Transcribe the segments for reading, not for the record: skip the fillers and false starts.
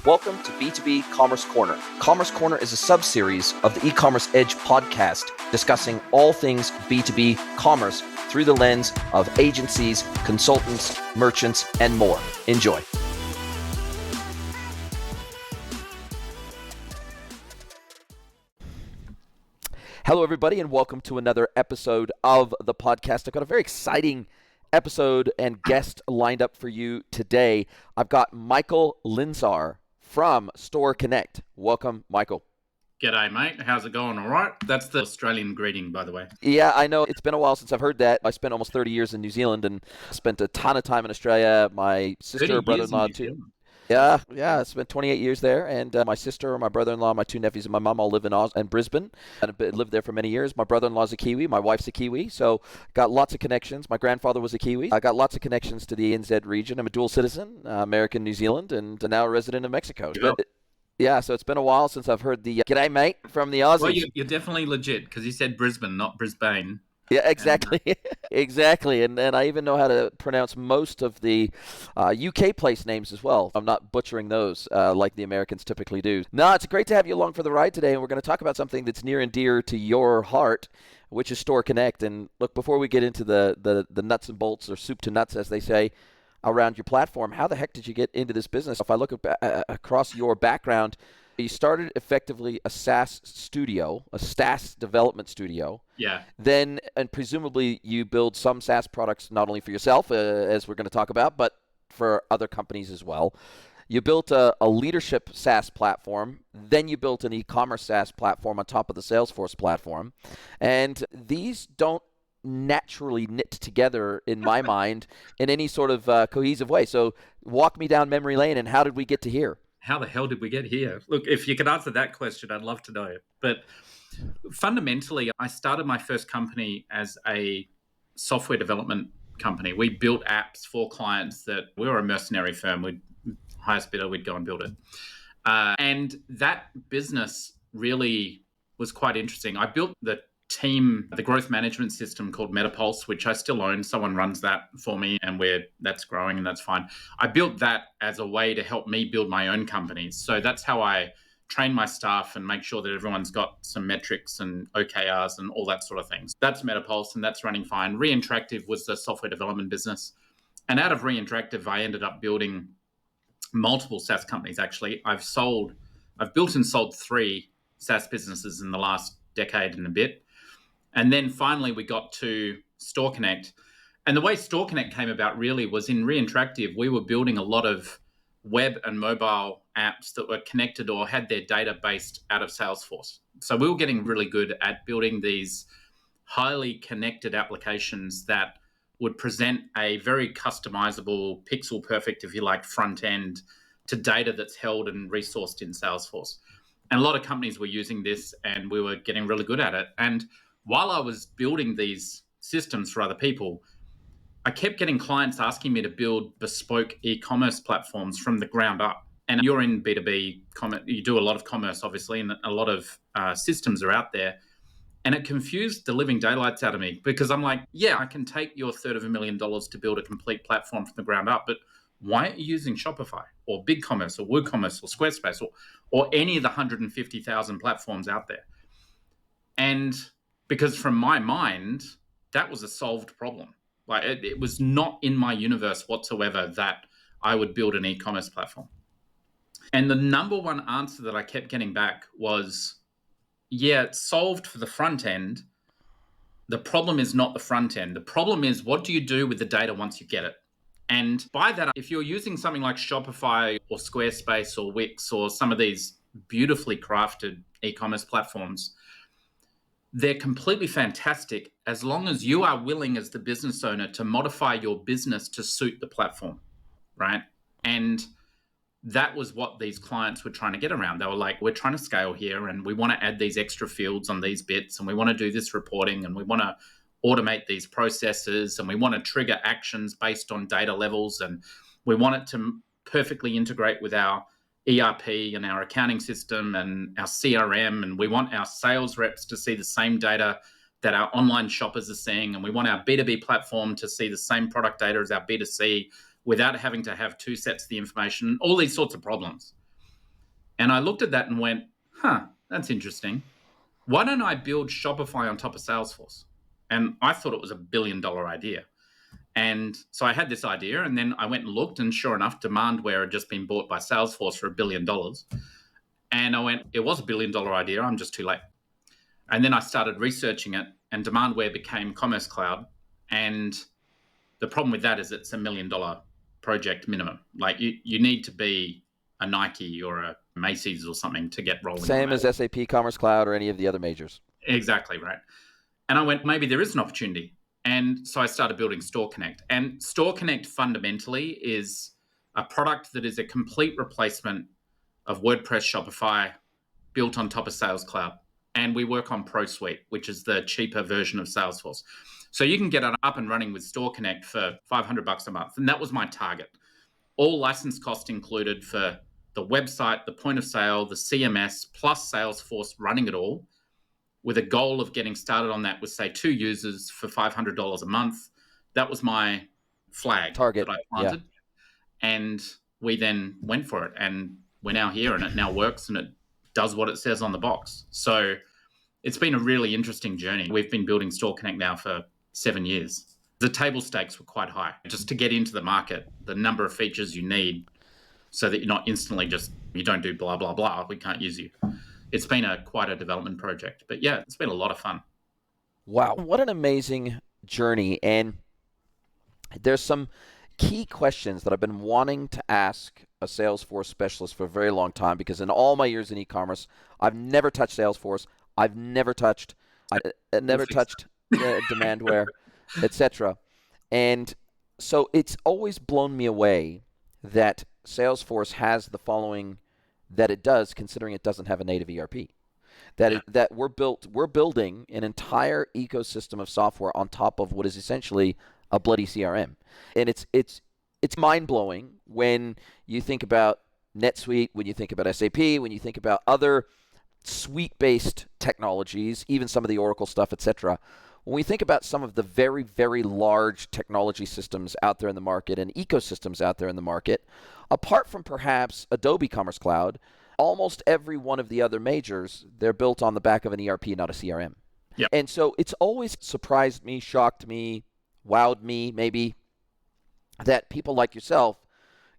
Welcome to B2B Commerce Corner. Commerce Corner is a sub-series of the E-Commerce Edge podcast discussing all things B2B commerce through the lens of agencies, consultants, merchants, and more. Enjoy. Hello, everybody, and welcome to another episode of the podcast. I've got a very exciting episode and guest lined up for you today. I've got Mikel Lindsaar from StoreConnect. Welcome, Mikel. G'day, mate. How's it going? All right? That's the Australian greeting, by the way. Yeah, I know. It's been a while since I've heard that. I spent almost 30 years in New Zealand and spent a ton of time in Australia. My sister, brother-in-law, too. Yeah, I spent 28 years there, and my sister, my brother-in-law, my two nephews, and my mom all live in Brisbane, and I've lived there for many years. My brother-in-law's a Kiwi, my wife's a Kiwi, so got lots of connections. My grandfather was a Kiwi. I got lots of connections to the NZ region. I'm a dual citizen, American, New Zealand, and now a resident of Mexico. Yep. Yeah, so it's been a while since I've heard the "G'day, mate" from the Aussies. Well, you're definitely legit, because you said Brisbane, not Brisbane. Yeah, exactly. Exactly. And I even know how to pronounce most of the UK place names as well. I'm not butchering those like the Americans typically do. No, it's great to have you along for the ride today. And we're going to talk about something that's near and dear to your heart, which is StoreConnect. And look, before we get into the nuts and bolts, or soup to nuts, as they say, around your platform, how the heck did you get into this business? If I look across your background, you started effectively a SaaS studio, a SaaS development studio. Yeah. Then, and presumably you build some SaaS products not only for yourself, as we're going to talk about, but for other companies as well. You built a leadership SaaS platform. Then you built an e-commerce SaaS platform on top of the Salesforce platform. And these don't naturally knit together in my mind in any sort of cohesive way. So walk me down memory lane, and how did we get to here? How the hell did we get here? Look, if you could answer that question, I'd love to know. But fundamentally, I started my first company as a software development company. We built apps for clients that we were a mercenary firm. Highest bidder, we'd go and build it. And that business really was quite interesting. I built the team, the growth management system called Metapulse, which I still own. Someone runs that for me, and that's growing, and that's fine. I built that as a way to help me build my own companies. So that's how I train my staff and make sure that everyone's got some metrics and OKRs and all that sort of things. That's Metapulse, and that's running fine. Reinteractive was the software development business. And out of Reinteractive, I ended up building multiple SaaS companies, actually. I've built and sold 3 SaaS businesses in the last decade and a bit. And then finally we got to StoreConnect. And the way StoreConnect came about really was in Reinteractive, we were building a lot of web and mobile apps that were connected or had their data based out of Salesforce. So we were getting really good at building these highly connected applications that would present a very customizable, pixel perfect, if you like, front end to data that's held and resourced in Salesforce. And a lot of companies were using this, and we were getting really good at it. And while I was building these systems for other people, I kept getting clients asking me to build bespoke e-commerce platforms from the ground up. And you're in B2B commerce, you do a lot of commerce, obviously, and a lot of systems are out there. And it confused the living daylights out of me, because I'm like, yeah, I can take your $250,000 to build a complete platform from the ground up, but why aren't you using Shopify or BigCommerce or WooCommerce or Squarespace or any of the 150,000 platforms out there? And because from my mind, that was a solved problem. Like it was not in my universe whatsoever that I would build an e-commerce platform. And the number one answer that I kept getting back was, yeah, it's solved for the front end. The problem is not the front end. The problem is, what do you do with the data once you get it? And by that, if you're using something like Shopify or Squarespace or Wix or some of these beautifully crafted e-commerce platforms, they're completely fantastic as long as you are willing as the business owner to modify your business to suit the platform, right? And that was what these clients were trying to get around. They were like, we're trying to scale here, and we want to add these extra fields on these bits, and we want to do this reporting, and we want to automate these processes, and we want to trigger actions based on data levels, and we want it to perfectly integrate with our ERP and our accounting system and our CRM, and we want our sales reps to see the same data that our online shoppers are seeing, and we want our B2B platform to see the same product data as our B2C without having to have 2 sets of the information, all these sorts of problems. And I looked at that and went, that's interesting. Why don't I build Shopify on top of Salesforce? And I thought it was $1 billion idea. And so I had this idea, and then I went and looked, and sure enough, Demandware had just been bought by Salesforce for $1 billion. And I went, it was $1 billion idea. I'm just too late. And then I started researching it, and Demandware became Commerce Cloud. And the problem with that is it's $1 million project minimum. Like you need to be a Nike or a Macy's or something to get rolling. Same as SAP Commerce Cloud or any of the other majors. Exactly right. And I went, maybe there is an opportunity. And so I started building StoreConnect. And StoreConnect fundamentally is a product that is a complete replacement of WordPress, Shopify, built on top of Sales Cloud. And we work on Pro Suite, which is the cheaper version of Salesforce. So you can get it up and running with StoreConnect for $500 a month. And that was my target. All license cost included for the website, the point of sale, the CMS, plus Salesforce running it all, with a goal of getting started on that with, say, 2 users for $500 a month. That was my flag Target that I planted. Yeah. And we then went for it. And we're now here, and it now works, and it does what it says on the box. So it's been a really interesting journey. We've been building StoreConnect now for 7 years. The table stakes were quite high. Just to get into the market, the number of features you need so that you're not instantly just, you don't do blah, blah, blah, we can't use you. It's been quite a development project. But yeah, it's been a lot of fun. Wow, what an amazing journey. And there's some key questions that I've been wanting to ask a Salesforce specialist for a very long time, because in all my years in e-commerce, I've never touched Salesforce. I've never touched Demandware, etc. And so it's always blown me away that Salesforce has the following that it does, considering it doesn't have a native ERP. That we're building an entire ecosystem of software on top of what is essentially a bloody CRM. And it's mind-blowing when you think about NetSuite, when you think about SAP, when you think about other suite-based technologies, even some of the Oracle stuff, etc. When we think about some of the very, very large technology systems out there in the market and ecosystems out there in the market, apart from perhaps Adobe Commerce Cloud, almost every one of the other majors, they're built on the back of an ERP, not a CRM. Yep. And so it's always surprised me, shocked me, wowed me maybe, that people like yourself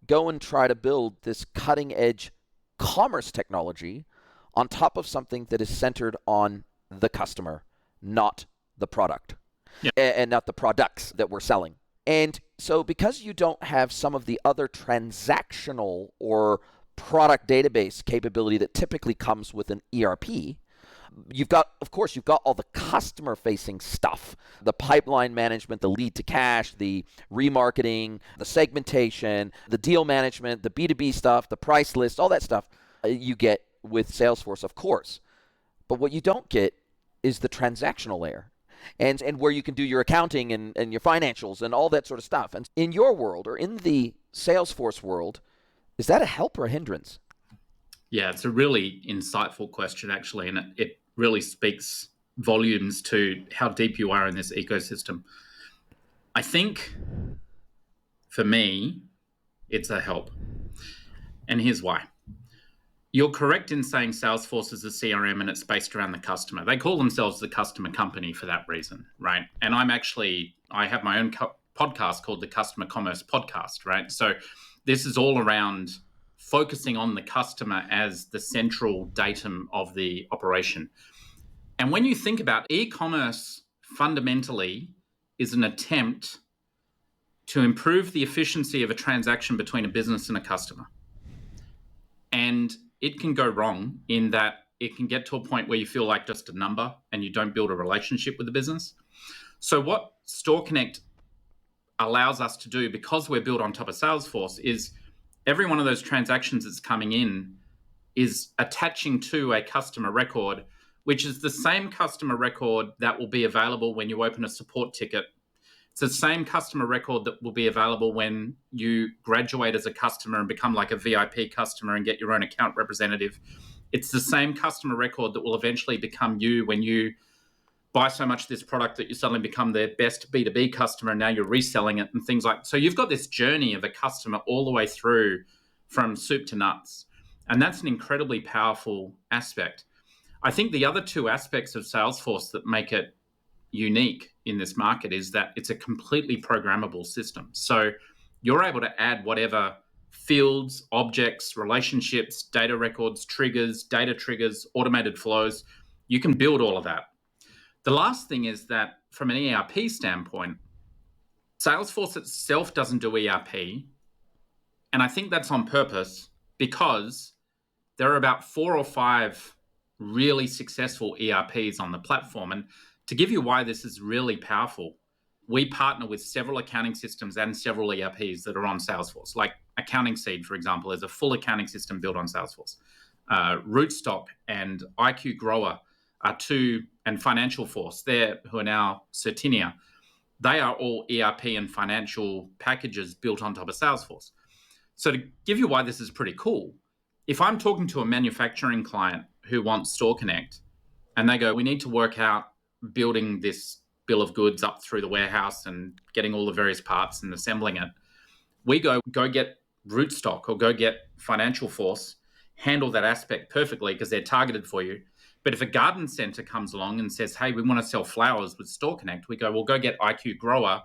go and try to build this cutting-edge commerce technology on top of something that is centered on the customer, not the product, and not the products that we're selling. And so because you don't have some of the other transactional or product database capability that typically comes with an ERP, you've got all the customer-facing stuff, the pipeline management, the lead to cash, the remarketing, the segmentation, the deal management, the B2B stuff, the price list, all that stuff you get with Salesforce, of course. But what you don't get is the transactional layer, and where you can do your accounting and your financials and all that sort of stuff. And in your world, or in the Salesforce world, is that a help or a hindrance? Yeah, it's a really insightful question, actually, and it really speaks volumes to how deep you are in this ecosystem. I think, for me, it's a help. And here's why. You're correct in saying Salesforce is a CRM and it's based around the customer. They call themselves the customer company for that reason, right? And I have my own podcast called the Customer Commerce Podcast, right? So this is all around focusing on the customer as the central datum of the operation. And when you think about e-commerce, fundamentally is an attempt to improve the efficiency of a transaction between a business and a customer. And it can go wrong in that it can get to a point where you feel like just a number and you don't build a relationship with the business. So what StoreConnect allows us to do, because we're built on top of Salesforce, is every one of those transactions that's coming in is attaching to a customer record, which is the same customer record that will be available when you open a support ticket. It's the same customer record that will be available when you graduate as a customer and become like a VIP customer and get your own account representative. It's the same customer record that will eventually become you when you buy so much of this product that you suddenly become their best B2B customer, and now you're reselling it and things like that. So you've got this journey of a customer all the way through from soup to nuts. And that's an incredibly powerful aspect. I think the other two aspects of Salesforce that make it unique in this market is that it's a completely programmable system. So you're able to add whatever fields, objects, relationships, data records, triggers, data triggers, automated flows. You can build all of that. The last thing is that from an ERP standpoint, Salesforce itself doesn't do ERP. And I think that's on purpose because there are about 4 or 5 really successful ERPs on the platform. And to give you why this is really powerful, we partner with several accounting systems and several ERPs that are on Salesforce. Like Accounting Seed, for example, is a full accounting system built on Salesforce. Rootstock and IQ Grower are two, and Financial Force, who are now Certinia, they are all ERP and financial packages built on top of Salesforce. So to give you why this is pretty cool, if I'm talking to a manufacturing client who wants StoreConnect and they go, we need to work out building this bill of goods up through the warehouse and getting all the various parts and assembling it, we go get Rootstock or go get Financial Force, handle that aspect perfectly because they're targeted for you. But if a garden center comes along and says, hey, we want to sell flowers with StoreConnect, we go, well, go get IQ Grower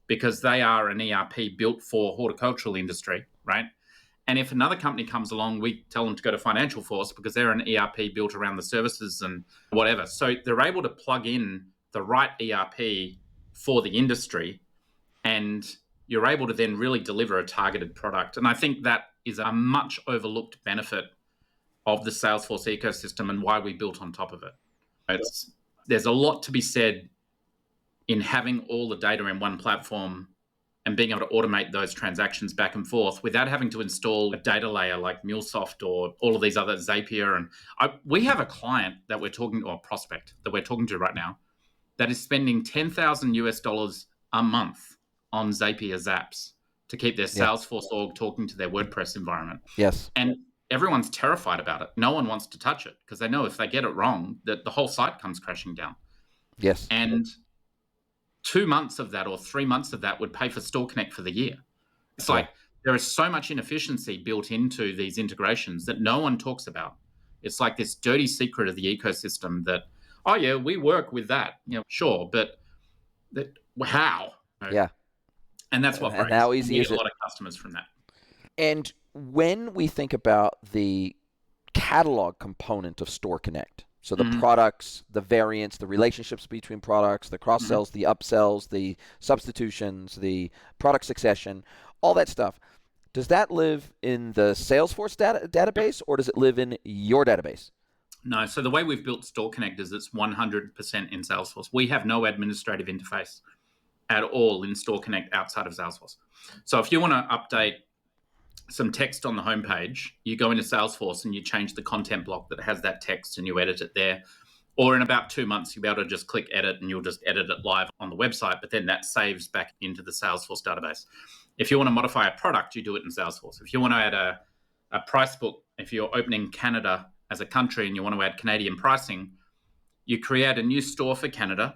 because they are an ERP built for horticultural industry, right? And if another company comes along, we tell them to go to Financial Force because they're an ERP built around the services and whatever. So they're able to plug in the right ERP for the industry, and you're able to then really deliver a targeted product. And I think that is a much overlooked benefit of the Salesforce ecosystem and why we built on top of it. There's a lot to be said in having all the data in one platform and being able to automate those transactions back and forth without having to install a data layer like MuleSoft or all of these other Zapier. And we have a client that we're talking to, or prospect that we're talking to right now, that is spending $10,000 a month on Zapier Zaps to keep their Salesforce org talking to their WordPress environment. Yes. And everyone's terrified about it. No one wants to touch it because they know if they get it wrong, that the whole site comes crashing down. Yes. And 2 months of that or 3 months of that would pay for StoreConnect for the year. It's like there is so much inefficiency built into these integrations that no one talks about. It's like this dirty secret of the ecosystem that, oh yeah, we work with that. Sure, but how? Yeah. And that's what breaks. How easy we is get it? A lot of customers from that. And when we think about the catalog component of StoreConnect, so the products, the variants, the relationships between products, the cross-sells, the upsells, the substitutions, the product succession, all that stuff, does that live in the Salesforce database or does it live in your database? No. So the way we've built StoreConnect is it's 100% in Salesforce. We have no administrative interface at all in StoreConnect outside of Salesforce. So if you want to update some text on the homepage, you go into Salesforce and you change the content block that has that text and you edit it there. Or in about 2 months, you'll be able to just click edit and you'll just edit it live on the website, but then that saves back into the Salesforce database. If you want to modify a product, you do it in Salesforce. If you want to add a price book, if you're opening Canada as a country and you want to add Canadian pricing, you create a new store for Canada,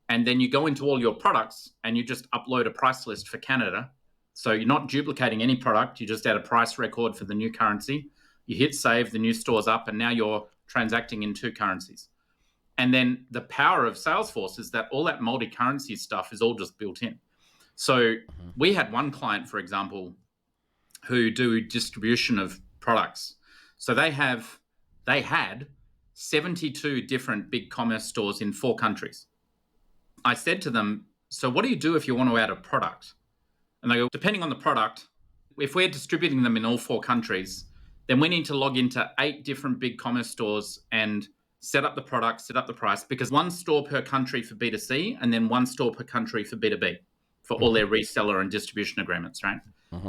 and then you go into all your products and you just upload a price list for Canada. So you're not duplicating any product. You just add a price record for the new currency. You hit save, the new store's up, and now you're transacting in 2 currencies. And then the power of Salesforce is that all that multi-currency stuff is all just built in. So we had one client, for example, who do distribution of products. So they had 72 different big commerce stores in 4 countries. I said to them, so what do you do if you want to add a product? And they go, depending on the product, if we're distributing them in all 4 countries, then we need to log into 8 different big commerce stores and set up the product, set up the price, because 1 store per country for B2C and then 1 store per country for B2B for all their reseller and distribution agreements, right?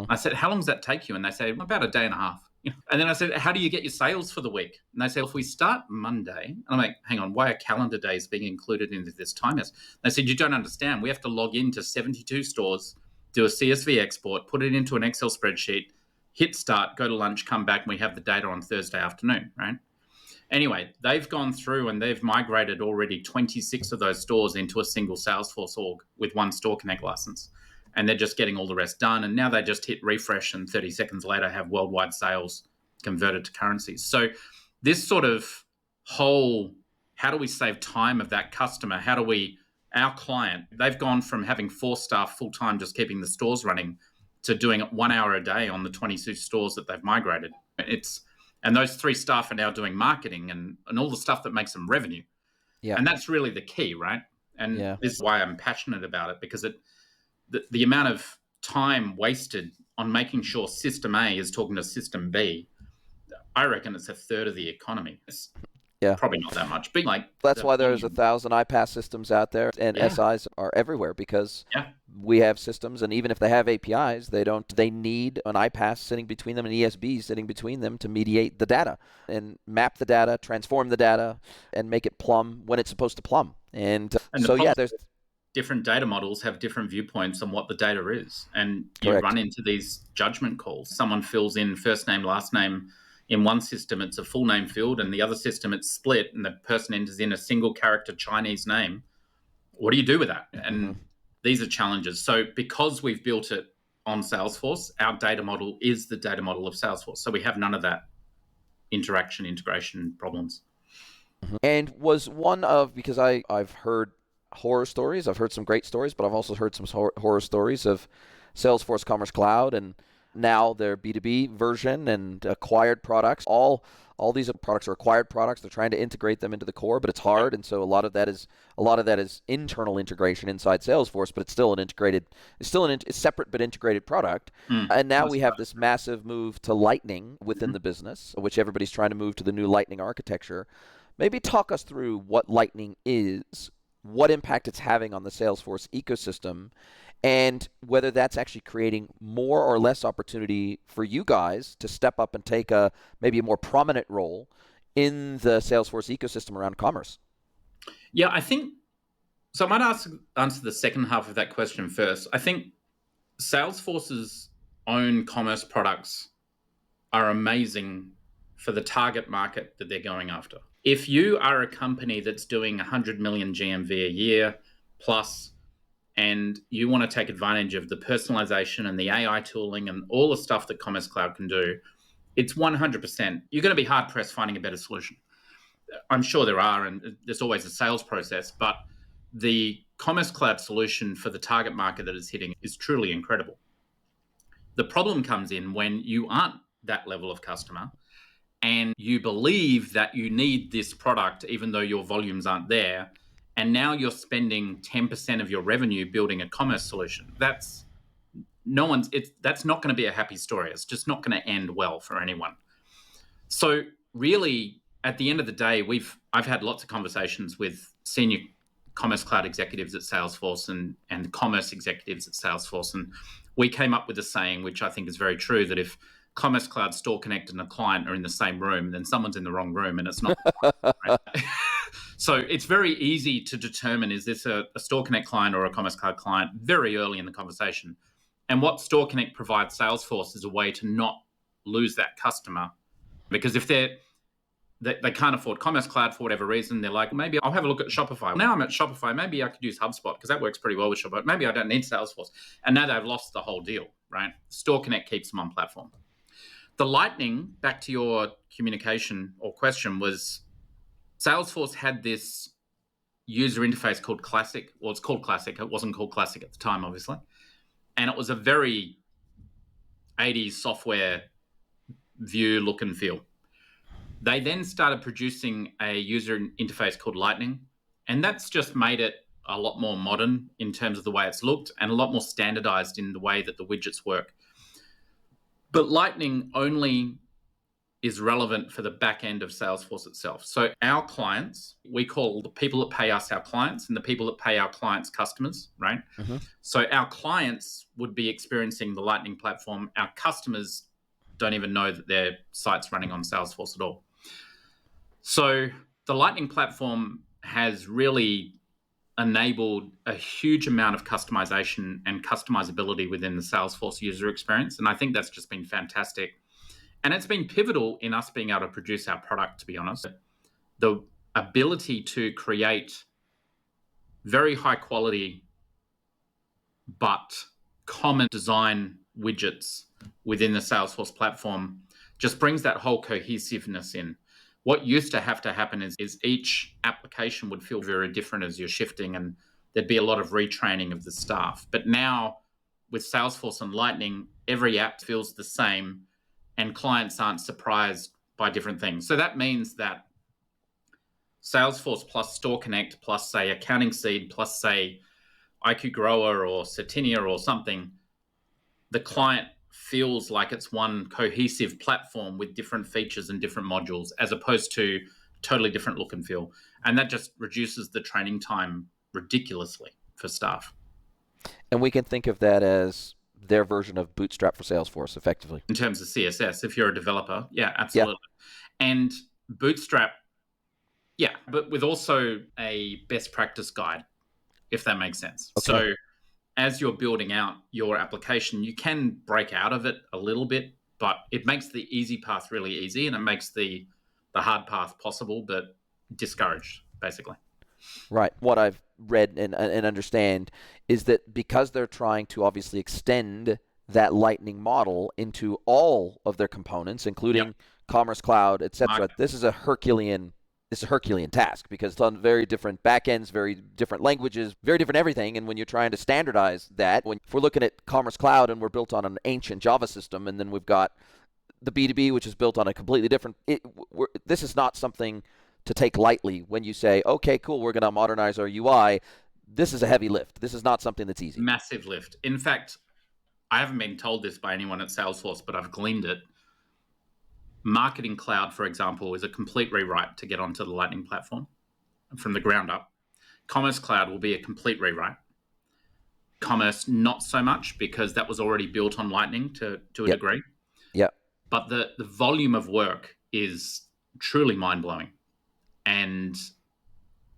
I said, how long does that take you? And they say, about a day and a half. And then I said, how do you get your sales for the week? And they said, if we start Monday, and I'm like, hang on, why are calendar days being included into this time? They said, you don't understand. We have to log into 72 stores, do a CSV export, put it into an Excel spreadsheet, hit start, go to lunch, come back, and we have the data on Thursday afternoon, right? Anyway, they've gone through and they've migrated already 26 of those stores into a single Salesforce org with 1 StoreConnect license. And they're just getting all the rest done. And now they just hit refresh and 30 seconds later have worldwide sales converted to currencies. So this sort of whole, how do we save time of that customer? How do we, our client, they've gone from having 4 staff full-time just keeping the stores running to doing it 1 hour a day on the 22 stores that they've migrated. And those 3 staff are now doing marketing and all the stuff that makes them revenue. Yeah. And that's really the key, right? And Yeah. this is why I'm passionate about it, because the amount of time wasted on making sure system A is talking to system B, I reckon it's a third of the economy. It's probably not that much, but that's why there's 1,000 iPaaS systems out there, and SIs are everywhere, because we have systems, and even if they have APIs, they need an iPaaS sitting between them and ESB sitting between them to mediate the data and map the data, transform the data, and make it plumb when it's supposed to plumb. And so there's different data models have different viewpoints on what the data is, and you run into these judgment calls. Someone fills in first name, last name. In one system, it's a full name field, and the other system, it's split, and the person enters in a single character Chinese name. What do you do with that? And these are challenges. So because we've built it on Salesforce, our data model is the data model of Salesforce. So we have none of that integration problems. And was one of, because I've heard horror stories, I've heard some great stories, but I've also heard some horror stories of Salesforce Commerce Cloud and now their B2B version and acquired products. All these products are acquired products. They're trying to integrate them into the core, but it's hard, and so a lot of that is internal integration inside Salesforce, but it's still a separate but integrated product. And now we have this massive move to Lightning within the business, which everybody's trying to move to the new Lightning architecture. Maybe talk us through what Lightning is, what impact it's having on the Salesforce ecosystem, and whether that's actually creating more or less opportunity for you guys to step up and take maybe a more prominent role in the Salesforce ecosystem around commerce. Yeah, I think so. I might answer the second half of that question first. I think Salesforce's own commerce products are amazing for the target market that they're going after. If you are a company that's doing 100 million GMV a year plus, and you want to take advantage of the personalization and the AI tooling and all the stuff that Commerce Cloud can do, it's 100%. You're going to be hard-pressed finding a better solution. I'm sure there are, and there's always a sales process, but the Commerce Cloud solution for the target market that it's hitting is truly incredible. The problem comes in when you aren't that level of customer and you believe that you need this product even though your volumes aren't there, and now you're spending 10% of your revenue building a commerce solution. That's not going to be a happy story. It's just not going to end well for anyone. So really, at the end of the day, I've had lots of conversations with senior Commerce Cloud executives at Salesforce and commerce executives at Salesforce, and we came up with a saying, which I think is very true, that if Commerce Cloud, StoreConnect, and a client are in the same room, then someone's in the wrong room, and it's not. Right? So it's very easy to determine, is this a StoreConnect client or a Commerce Cloud client, very early in the conversation. And what StoreConnect provides Salesforce is a way to not lose that customer, because if they can't afford Commerce Cloud for whatever reason, they're like, maybe I'll have a look at Shopify. Now I'm at Shopify, maybe I could use HubSpot because that works pretty well with Shopify. Maybe I don't need Salesforce. And now they've lost the whole deal, right? StoreConnect keeps them on platform. The Lightning, back to your communication or question, was Salesforce had this user interface called Classic. Well, it's called Classic. It wasn't called Classic at the time, obviously. And it was a very 80s software view, look and feel. They then started producing a user interface called Lightning, and that's just made it a lot more modern in terms of the way it's looked and a lot more standardized in the way that the widgets work. But Lightning only is relevant for the back end of Salesforce itself. So our clients, we call the people that pay us our clients, and the people that pay our clients customers, right? So our clients would be experiencing the Lightning platform. Our customers don't even know that their site's running on Salesforce at all. So the Lightning platform has really enabled a huge amount of customization and customizability within the Salesforce user experience. And I think that's just been fantastic. And it's been pivotal in us being able to produce our product, to be honest. The ability to create very high quality but common design widgets within the Salesforce platform just brings that whole cohesiveness in. What used to have to happen is each application would feel very different as you're shifting, and there'd be a lot of retraining of the staff. But now with Salesforce and Lightning, every app feels the same and clients aren't surprised by different things. So that means that Salesforce plus StoreConnect plus, say, Accounting Seed plus, say, IQ Grower or Satinia or something, the client feels like it's one cohesive platform with different features and different modules, as opposed to totally different look and feel. And that just reduces the training time ridiculously for staff. And we can think of that as their version of Bootstrap for Salesforce, effectively. In terms of CSS, if you're a developer, yeah, absolutely. Yeah. And Bootstrap, yeah, but with also a best practice guide, if that makes sense. Okay. So as you're building out your application, you can break out of it a little bit, but it makes the easy path really easy, and it makes the hard path possible, but discouraged, basically. Right. What I've read and understand is that because they're trying to obviously extend that Lightning model into all of their components, including Commerce Cloud, etc., Okay. this is a Herculean task, because it's on very different backends, very different languages, very different everything. And when you're trying to standardize that, if we're looking at Commerce Cloud and we're built on an ancient Java system, and then we've got the B2B, which is built on a completely different, this is not something to take lightly when you say, okay, cool, we're going to modernize our UI. This is a heavy lift. This is not something that's easy. Massive lift. In fact, I haven't been told this by anyone at Salesforce, but I've gleaned it. Marketing Cloud, for example, is a complete rewrite to get onto the Lightning platform from the ground up. Commerce Cloud will be a complete rewrite. Commerce, not so much, because that was already built on Lightning to a degree. Yeah. But the volume of work is truly mind-blowing. And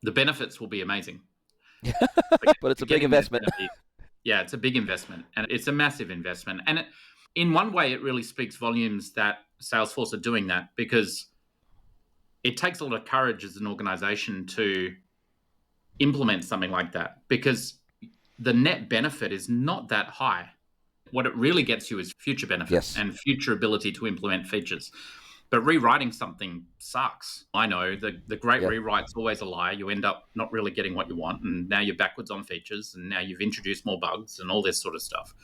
the benefits will be amazing. But it's a big investment. It's a big investment, and it's a massive investment. And in one way, it really speaks volumes that Salesforce are doing that, because it takes a lot of courage as an organization to implement something like that, because the net benefit is not that high. What it really gets you is future benefits and future ability to implement features. But rewriting something sucks. I know the great rewrite's always a lie. You end up not really getting what you want, and now you're backwards on features, and now you've introduced more bugs and all this sort of stuff.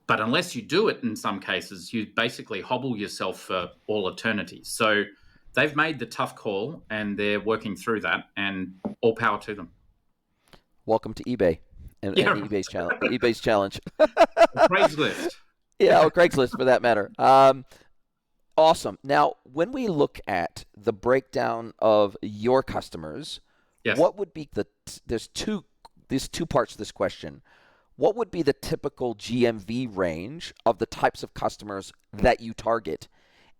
But unless you do it, in some cases, you basically hobble yourself for all eternity. So they've made the tough call, and they're working through that, and all power to them. Welcome to eBay and eBay's challenge. eBay's challenge. Craigslist. Yeah, or Craigslist for that matter. Awesome. Now, when we look at the breakdown of your customers, what would be there's two parts to this question. What would be the typical GMV range of the types of customers that you target?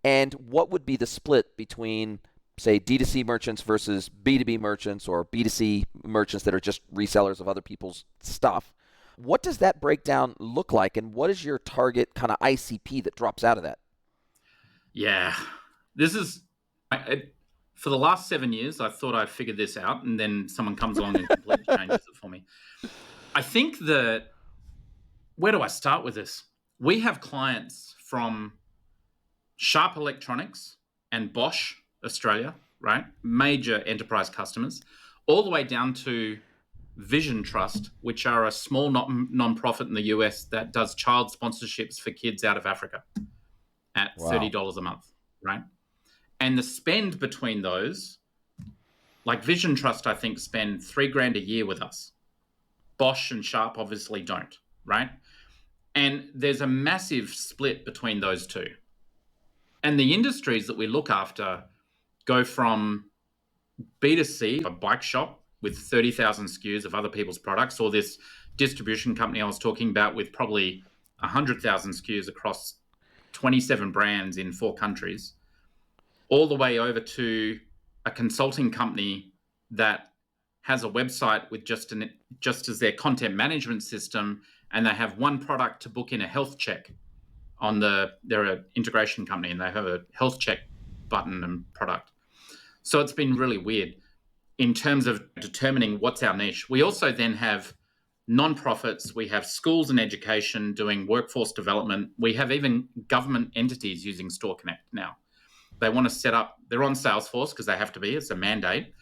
And what would be the split between, say, D2C merchants versus B2B merchants, or B2C merchants that are just resellers of other people's stuff? What does that breakdown look like, and what is your target kind of ICP that drops out of that? Yeah, this is, for the last 7 years, I thought I figured this out, and then someone comes along and completely changes it for me. I think that, where do I start with this? We have clients from Sharp Electronics and Bosch, Australia, right? Major enterprise customers, all the way down to Vision Trust, which are a small non-profit in the US that does child sponsorships for kids out of Africa at $30 a month, right? And the spend between those, like Vision Trust, I think, spend $3,000 a year with us. Bosch and Sharp obviously don't, right? And there's a massive split between those two. And the industries that we look after go from B2C, a bike shop with 30,000 SKUs of other people's products, or this distribution company I was talking about with probably 100,000 SKUs across 27 brands in 4 countries, all the way over to a consulting company that has a website with just as their content management system, and they have one product to book in a health check on they're an integration company, and they have a health check button and product. So it's been really weird in terms of determining what's our niche. We also then have nonprofits, we have schools and education doing workforce development. We have even government entities using StoreConnect now. They want to set up, they're on Salesforce because they have to be, it's a mandate,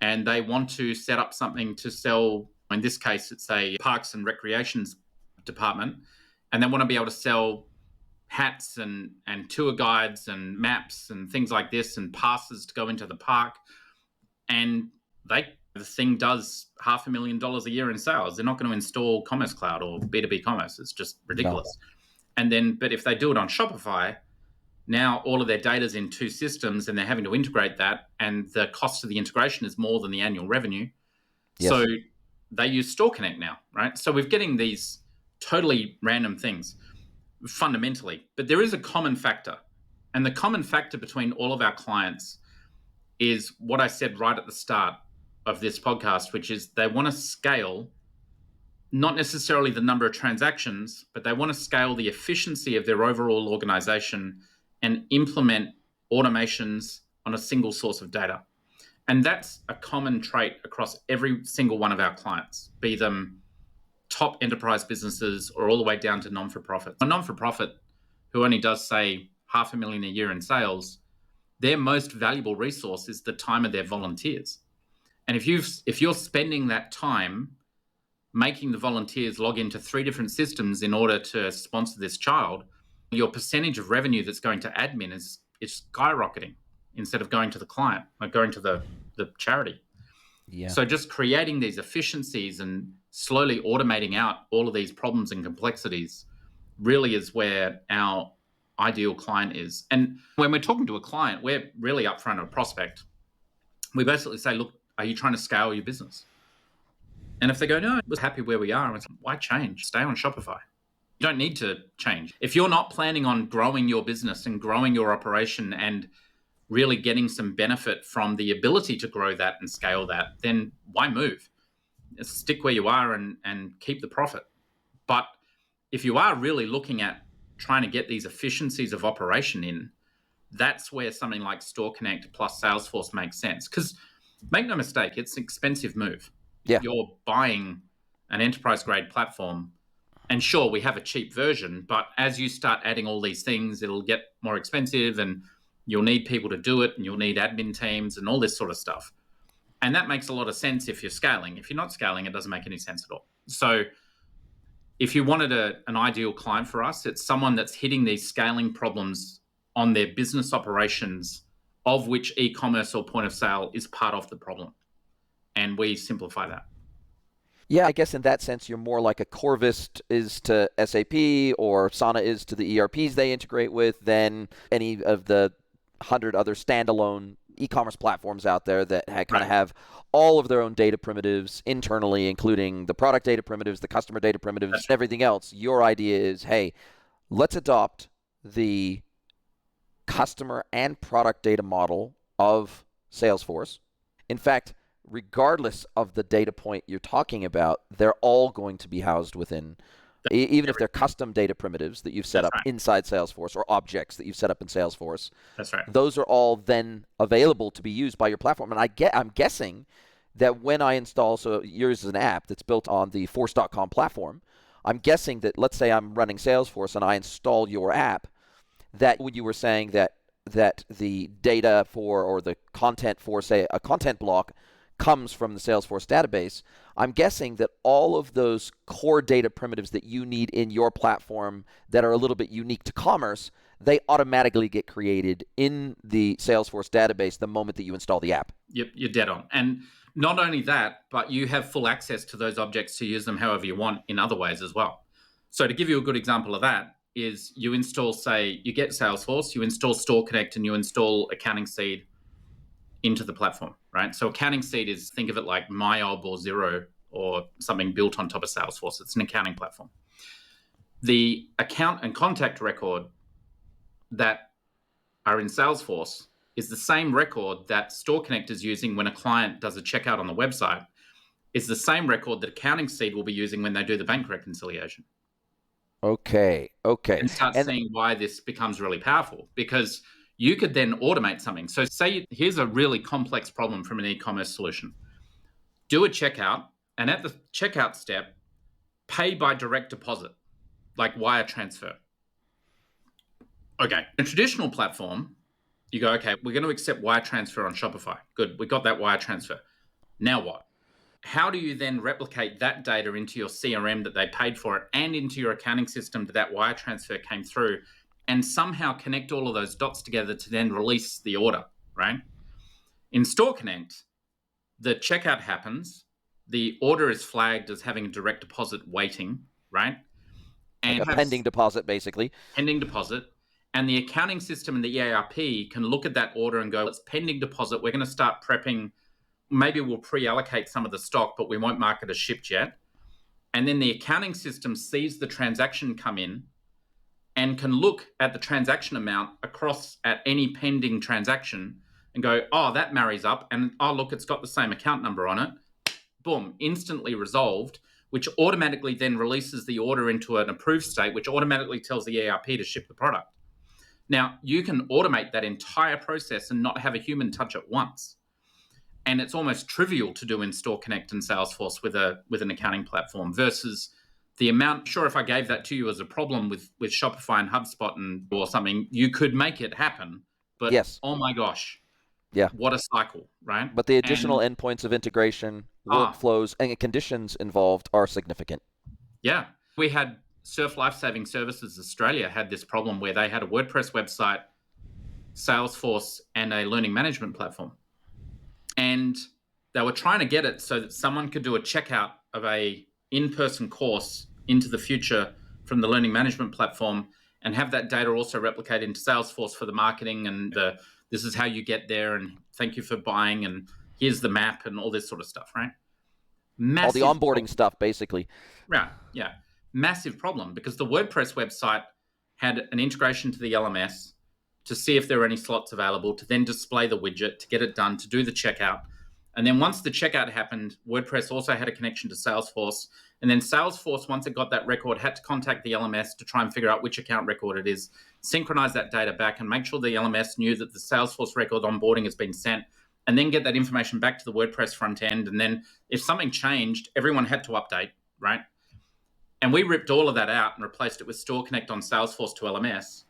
and they want to set up something to sell. In this case, it's a parks and recreations department, and they want to be able to sell hats and tour guides and maps and things like this and passes to go into the park. And the thing does $500,000 a year in sales. They're not going to install Commerce Cloud or B2B Commerce. It's just ridiculous. No. And then, but if they do it on Shopify, now all of their data's in two systems and they're having to integrate that, and the cost of the integration is more than the annual revenue. Yes. So they use StoreConnect now, right? So we're getting these totally random things fundamentally, but there is a common factor. And the common factor between all of our clients is what I said right at the start of this podcast, which is they want to scale, not necessarily the number of transactions, but they want to scale the efficiency of their overall organization and implement automations on a single source of data. And that's a common trait across every single one of our clients, be them top enterprise businesses or all the way down to non-for-profit. A non-for-profit who only does, say, $500,000 a year in sales, their most valuable resource is the time of their volunteers. And if you're spending that time making the volunteers log into 3 different systems in order to sponsor this child, your percentage of revenue that's going to admin is skyrocketing instead of going to the client, like going to the charity. Yeah. So just creating these efficiencies and slowly automating out all of these problems and complexities really is where our ideal client is. And when we're talking to a client, we're really upfront of a prospect. We basically say, look, are you trying to scale your business? And if they go, no, we're happy where we are, it's like, why change? Stay on Shopify. You don't need to change. If you're not planning on growing your business and growing your operation and really getting some benefit from the ability to grow that and scale that, then why move? Stick where you are and keep the profit. But if you are really looking at trying to get these efficiencies of operation in, that's where something like StoreConnect plus Salesforce makes sense. Because make no mistake, it's an expensive move. Yeah. You're buying an enterprise-grade platform, and sure, we have a cheap version, but as you start adding all these things, it'll get more expensive, and you'll need people to do it, and you'll need admin teams and all this sort of stuff. And that makes a lot of sense if you're scaling. If you're not scaling, it doesn't make any sense at all. So if you wanted an ideal client for us, it's someone that's hitting these scaling problems on their business operations, of which e-commerce or point of sale is part of the problem. And we simplify that. Yeah, I guess in that sense, you're more like a Corvist is to SAP or Sana is to the ERPs they integrate with than any of the 100 other standalone e-commerce platforms out there that kind of have all of their own data primitives internally, including the product data primitives, the customer data primitives, and everything else. Your idea is, hey, let's adopt the customer and product data model of Salesforce. In fact, regardless of the data point you're talking about, they're all going to be housed within, even if they're custom data primitives that you've set up inside Salesforce or objects that you've set up in Salesforce. That's right. Those are all then available to be used by your platform. And I'm guessing that when I install, so yours is an app that's built on the Force.com platform, I'm guessing that, let's say I'm running Salesforce and I install your app, that when you were saying that the data for, or the content for, say, a content block comes from the Salesforce database, I'm guessing that all of those core data primitives that you need in your platform that are a little bit unique to commerce, they automatically get created in the Salesforce database the moment that you install the app. Yep, you're dead on. And not only that, but you have full access to those objects to use them however you want in other ways as well. So to give you a good example of that is you install, say, you get Salesforce, you install StoreConnect, and you install Accounting Seed into the platform, right? So Accounting Seed is, think of it like MyOb or Xero or something built on top of Salesforce. It's an accounting platform. The account and contact record that are in Salesforce is the same record that StoreConnect is using when a client does a checkout on the website. It's the same record that Accounting Seed will be using when they do the bank reconciliation. Okay. And start seeing why this becomes really powerful, because you could then automate something. So say here's a really complex problem from an e-commerce solution. Do a checkout, and at the checkout step, pay by direct deposit, like wire transfer. Okay. A traditional platform, you go, okay, we're going to accept wire transfer on Shopify. Good. We got that wire transfer. Now what? How do you then replicate that data into your CRM that they paid for it and into your accounting system that wire transfer came through, and somehow connect all of those dots together to then release the order, right? In StoreConnect, the checkout happens, the order is flagged as having a direct deposit waiting, right? Like And a pending deposit, basically. pending deposit. And the accounting system and the ERP can look at that order and go, it's pending deposit. We're going to start prepping. Maybe we'll pre-allocate some of the stock, but we won't mark it as shipped yet. And then the accounting system sees the transaction come in and can look at the transaction amount across at any pending transaction and go, oh, that marries up. And oh, look, it's got the same account number on it. Boom, instantly resolved, which automatically then releases the order into an approved state, which automatically tells the ERP to ship the product. Now, you can automate that entire process and not have a human touch it once. And it's almost trivial to do in StoreConnect and Salesforce with an accounting platform versus the amount. Sure, if I gave that to you as a problem with Shopify and HubSpot or something, you could make it happen. But yes. Oh my gosh, yeah, what a cycle, right? But the additional endpoints of integration, workflows, and conditions involved are significant. Yeah. We had Surf Lifesaving Services Australia had this problem where they had a WordPress website, Salesforce, and a learning management platform. And they were trying to get it so that someone could do a checkout of a in-person course into the future from the learning management platform and have that data also replicate into Salesforce for the marketing and this is how you get there and thank you for buying and here's the map and all this sort of stuff, right? Massive all the onboarding stuff, basically. Yeah. Massive problem because the WordPress website had an integration to the LMS to see if there were any slots available, to then display the widget, to get it done, to do the checkout. And then once the checkout happened, WordPress also had a connection to Salesforce. And then Salesforce, once it got that record, had to contact the LMS to try and figure out which account record it is, synchronize that data back and make sure the LMS knew that the Salesforce record onboarding has been sent, and then get that information back to the WordPress front end. And then if something changed, everyone had to update, right? And we ripped all of that out and replaced it with StoreConnect on Salesforce to LMS.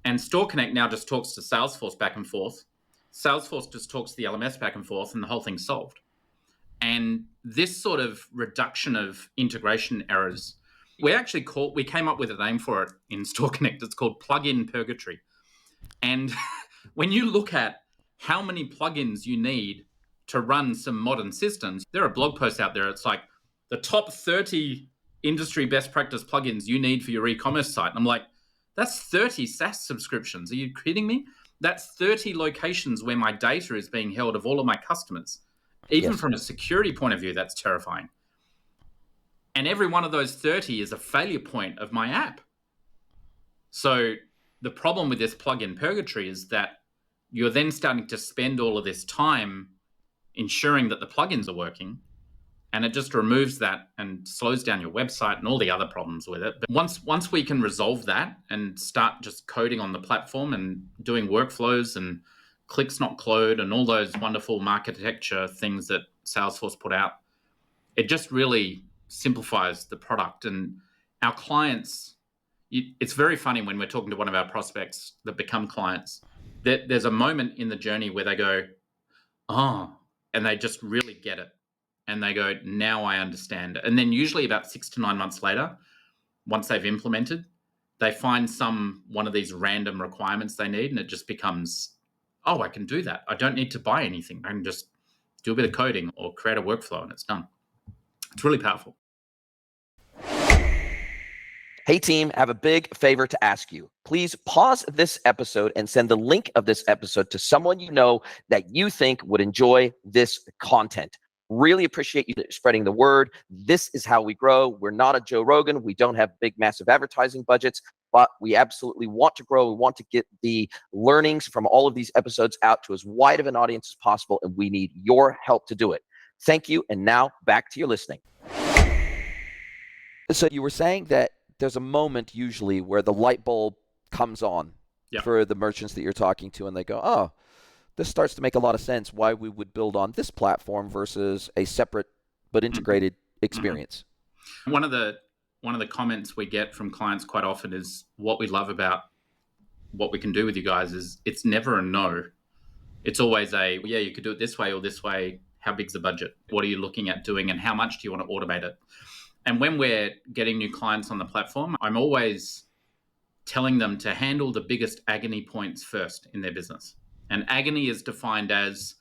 And StoreConnect now just talks to Salesforce back and forth. Salesforce just talks to the LMS back and forth, and the whole thing's solved. And this sort of reduction of integration errors, we came up with a name for it in StoreConnect. It's called plugin purgatory. And when you look at how many plugins you need to run some modern systems, there are blog posts out there. It's like the top 30 industry best practice plugins you need for your e-commerce site. And I'm like, that's 30 SaaS subscriptions. Are you kidding me? That's 30 locations where my data is being held of all of my customers. Even from a security point of view, that's terrifying. And every one of those 30 is a failure point of my app. So the problem with this plugin purgatory is that you're then starting to spend all of this time ensuring that the plugins are working. And it just removes that and slows down your website and all the other problems with it. But once we can resolve that and start just coding on the platform and doing workflows and clicks not closed and all those wonderful architecture things that Salesforce put out, it just really simplifies the product. And our clients, it's very funny when we're talking to one of our prospects that become clients, that there's a moment in the journey where they go, oh, and they just really get it. And they go, now I understand. And then usually about 6 to 9 months later, once they've implemented, they find one of these random requirements they need. And it just becomes, oh, I can do that. I don't need to buy anything. I can just do a bit of coding or create a workflow and it's done. It's really powerful. Hey team, I have a big favor to ask you. Please pause this episode and send the link of this episode to someone you know that you think would enjoy this content. Really appreciate you spreading the word. This is how we grow. We're not a Joe Rogan. We don't have big, massive advertising budgets, but we absolutely want to grow. We want to get the learnings from all of these episodes out to as wide of an audience as possible, and we need your help to do it. Thank you, and now back to your listening. So you were saying that there's a moment usually where the light bulb comes on for the merchants that you're talking to, and they go, oh, this starts to make a lot of sense why we would build on this platform versus a separate but integrated experience. One of the one of the comments we get from clients quite often is what we love about what we can do with you guys is it's never a no. It's always a, yeah, you could do it this way or this way. How big's the budget? What are you looking at doing and how much do you want to automate it? And when we're getting new clients on the platform, I'm always telling them to handle the biggest agony points first in their business. And agony is defined as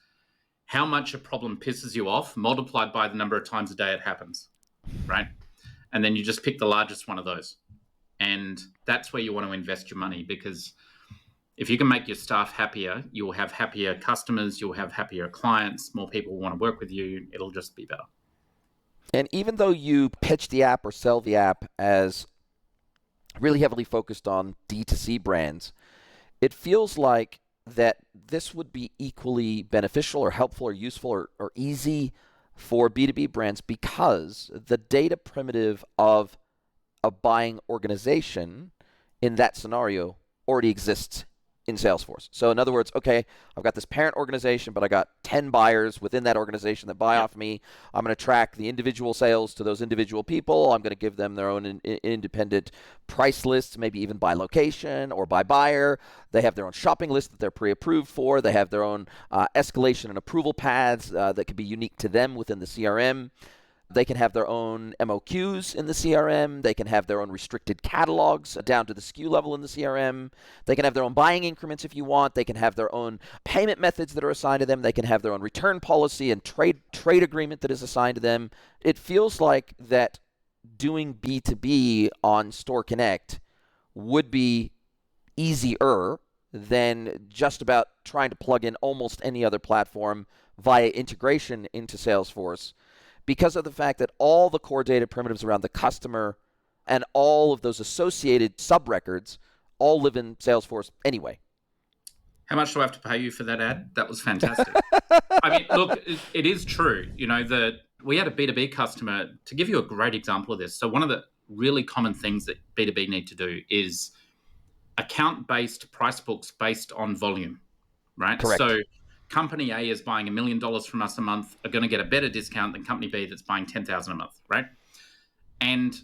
how much a problem pisses you off multiplied by the number of times a day it happens, right? And then you just pick the largest one of those. And that's where you want to invest your money, because if you can make your staff happier, you'll have happier customers, you'll have happier clients, more people want to work with you, it'll just be better. And even though you pitch the app or sell the app as really heavily focused on D2C brands, it feels like that this would be equally beneficial or helpful or useful or easy for B2B brands, because the data primitive of a buying organization in that scenario already exists in Salesforce. So in other words, okay, I've got this parent organization, but I got 10 buyers within that organization that buy off me. I'm going to track the individual sales to those individual people. I'm going to give them their own independent price lists, maybe even by location or by buyer. They have their own shopping list that they're pre-approved for. They have their own escalation and approval paths that could be unique to them within the CRM. They can have their own MOQs in the CRM. They can have their own restricted catalogs down to the SKU level in the CRM. They can have their own buying increments if you want. They can have their own payment methods that are assigned to them. They can have their own return policy and trade agreement that is assigned to them. It feels like that doing B2B on StoreConnect would be easier than just about trying to plug in almost any other platform via integration into Salesforce, because of the fact that all the core data primitives around the customer and all of those associated sub-records all live in Salesforce anyway. How much do I have to pay you for that ad? That was fantastic. I mean, look, it is true. You know, we had a B2B customer, to give you a great example of this. So one of the really common things that B2B need to do is account-based price books based on volume, right? Correct. So company A is buying $1 million from us a month are going to get a better discount than company B that's buying 10,000 a month, right? And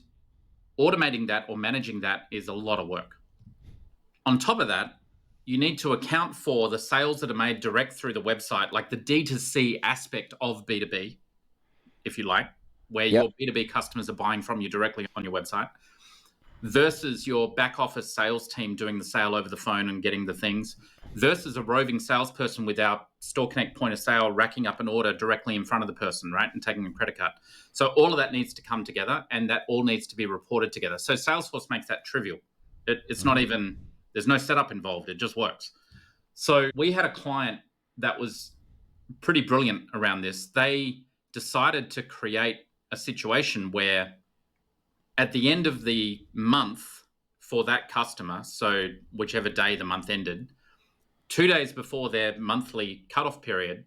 automating that or managing that is a lot of work. On top of that, you need to account for the sales that are made direct through the website, like the D2C aspect of B2B, if you like, where your B2B customers are buying from you directly on your website, versus your back office sales team doing the sale over the phone and getting the things, versus a roving salesperson with our StoreConnect point of sale racking up an order directly in front of the person, right, and taking a credit card. So all of that needs to come together, and that all needs to be reported together. So Salesforce makes that trivial. It's not even, there's no setup involved. It just works. So we had a client that was pretty brilliant around this. They decided to create a situation where at the end of the month for that customer, so whichever day the month ended, 2 days before their monthly cutoff period,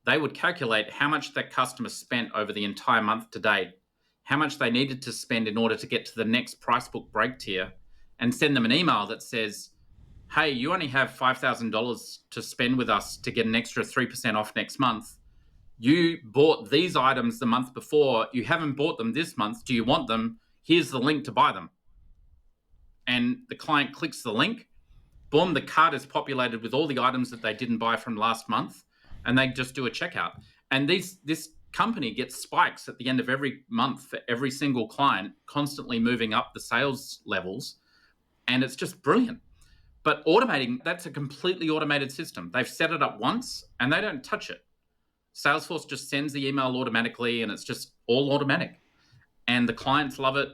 they would calculate how much that customer spent over the entire month to date, how much they needed to spend in order to get to the next price book break tier, and send them an email that says, hey, you only have $5,000 to spend with us to get an extra 3% off next month. You bought these items the month before. You haven't bought them this month. Do you want them? Here's the link to buy them. And the client clicks the link. Boom, the cart is populated with all the items that they didn't buy from last month, and they just do a checkout. And this company gets spikes at the end of every month for every single client, constantly moving up the sales levels. And it's just brilliant. But automating, that's a completely automated system. They've set it up once and they don't touch it. Salesforce just sends the email automatically, and it's just all automatic. And the clients love it.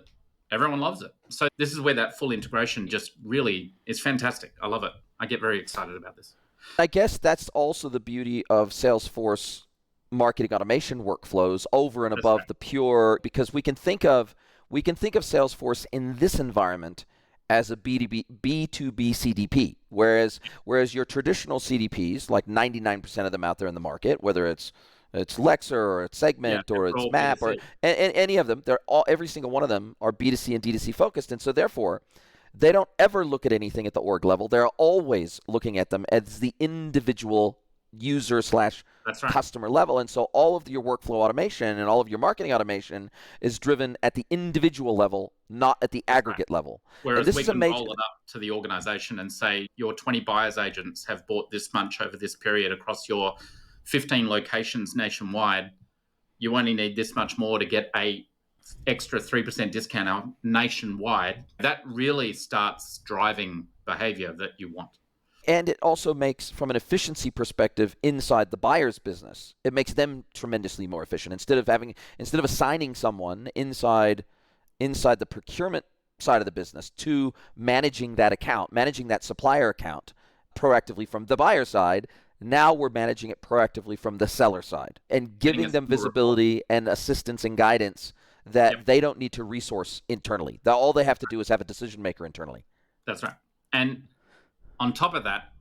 Everyone loves it. So this is where that full integration just really is fantastic. I love it. I get very excited about this. I guess that's also the beauty of Salesforce marketing automation workflows over and above the pure, because we can think of Salesforce in this environment as a B2B CDP, whereas your traditional CDPs, like 99% of them out there in the market, whether it's Lexer or it's Segment or it's Map or any of them, every single one of them are B2C and D2C focused, and so therefore they don't ever look at anything at the org level. They're always looking at them as the individual user slash That's right. customer level. And so all of your workflow automation and all of your marketing automation is driven at the individual level, not at the That's right. aggregate level. And Whereas this we is a can major. roll it up to the organization and say, your 20 buyers agents have bought this much over this period across your 15 locations nationwide. You only need this much more to get a extra 3% discount out nationwide. That really starts driving behavior that you want. And it also makes, from an efficiency perspective, inside the buyer's business, it makes them tremendously more efficient. Instead of assigning someone inside the procurement side of the business to managing that account, managing that supplier account proactively from the buyer side, now we're managing it proactively from the seller side and giving them visibility and assistance and guidance that they don't need to resource internally. All they have to do is have a decision maker internally. That's right. And on top of that,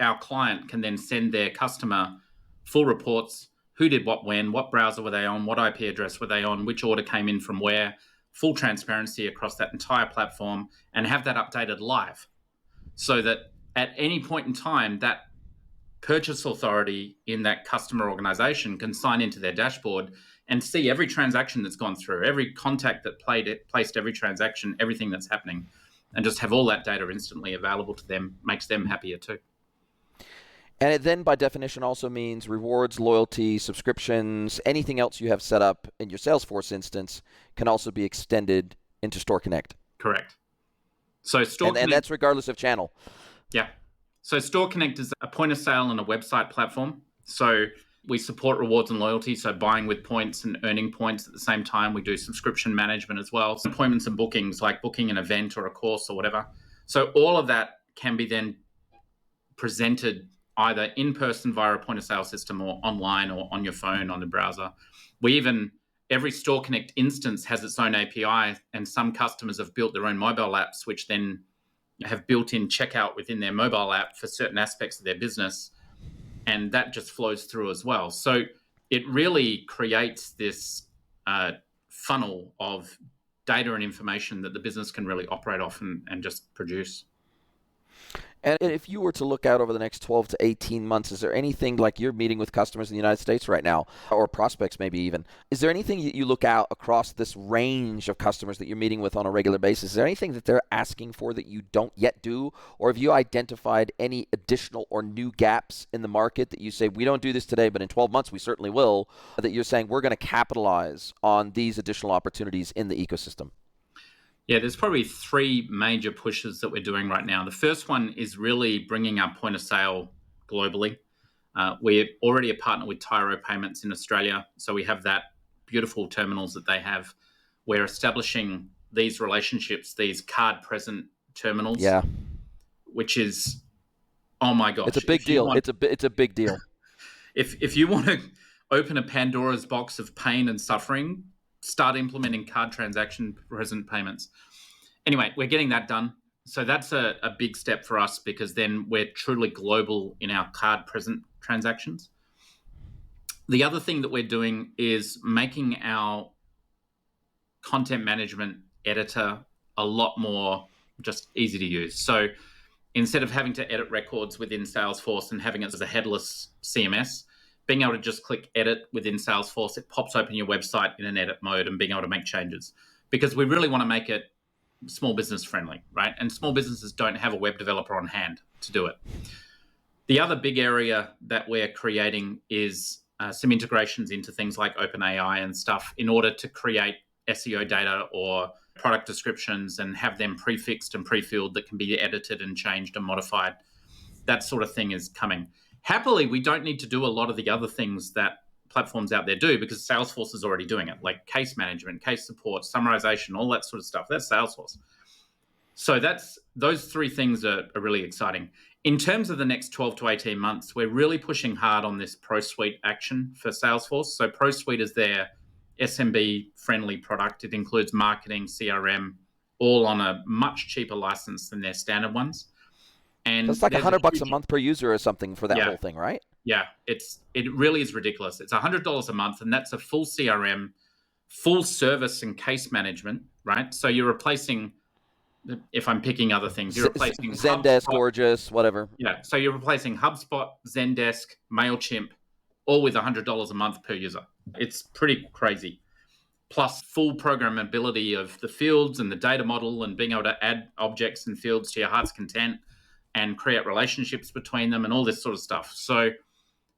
our client can then send their customer full reports: who did what when, what browser were they on, what IP address were they on, which order came in from where, full transparency across that entire platform, and have that updated live. So that at any point in time, that purchase authority in that customer organization can sign into their dashboard and see every transaction that's gone through, every contact that placed every transaction, everything that's happening, and just have all that data instantly available to them. Makes them happier too. And it then, by definition, also means rewards, loyalty, subscriptions, anything else you have set up in your Salesforce instance can also be extended into StoreConnect. Correct. So StoreConnect, and that's regardless of channel. Yeah. So StoreConnect is a point of sale and a website platform. So we support rewards and loyalty, so buying with points and earning points at the same time. We do subscription management as well, so appointments and bookings, like booking an event or a course or whatever. So all of that can be then presented either in person via a point of sale system or online or on your phone, on the browser. Every StoreConnect instance has its own API, and some customers have built their own mobile apps, which then have built-in checkout within their mobile app for certain aspects of their business, and that just flows through as well. So it really creates this funnel of data and information that the business can really operate off and just produce. And if you were to look out over the next 12 to 18 months, is there anything, like you're meeting with customers in the United States right now, or prospects maybe even, is there anything you look out across this range of customers that you're meeting with on a regular basis? Is there anything that they're asking for that you don't yet do? Or have you identified any additional or new gaps in the market that you say, we don't do this today, but in 12 months we certainly will, that you're saying we're going to capitalize on these additional opportunities in the ecosystem? Yeah, there's probably three major pushes that we're doing right now. The first one is really bringing our point of sale globally. We're already a partner with Tyro Payments in Australia, so we have that beautiful terminals that they have. We're establishing these relationships, these card-present terminals, which is, oh my gosh, it's a big deal. It's a big deal. If you want to open a Pandora's box of pain and suffering, start implementing card transaction present payments. Anyway, we're getting that done. So that's a big step for us, because then we're truly global in our card present transactions. The other thing that we're doing is making our content management editor a lot more just easy to use. So instead of having to edit records within Salesforce and having it as a headless CMS, being able to just click edit within Salesforce, it pops open your website in an edit mode and being able to make changes, because we really want to make it small business friendly, right? And small businesses don't have a web developer on hand to do it. The other big area that we're creating is some integrations into things like OpenAI and stuff in order to create SEO data or product descriptions and have them prefixed and pre-filled that can be edited and changed and modified. That sort of thing is coming. Happily, we don't need to do a lot of the other things that platforms out there do, because Salesforce is already doing it, like case management, case support, summarization, all that sort of stuff. That's Salesforce. So those three things are really exciting. In terms of the next 12 to 18 months, we're really pushing hard on this Pro Suite action for Salesforce. So Pro Suite is their SMB-friendly product. It includes marketing, CRM, all on a much cheaper license than their standard ones. And that's like $100 a month per user or something for that whole thing, right? Yeah, it really is ridiculous. It's $100 a month, and that's a full CRM, full service and case management, right? So you're replacing if I'm picking other things, you're replacing Zendesk, HubSpot. Gorgeous, whatever. Yeah, so you're replacing HubSpot, Zendesk, MailChimp, all with $100 a month per user. It's pretty crazy. Plus full programmability of the fields and the data model and being able to add objects and fields to your heart's content and create relationships between them and all this sort of stuff. So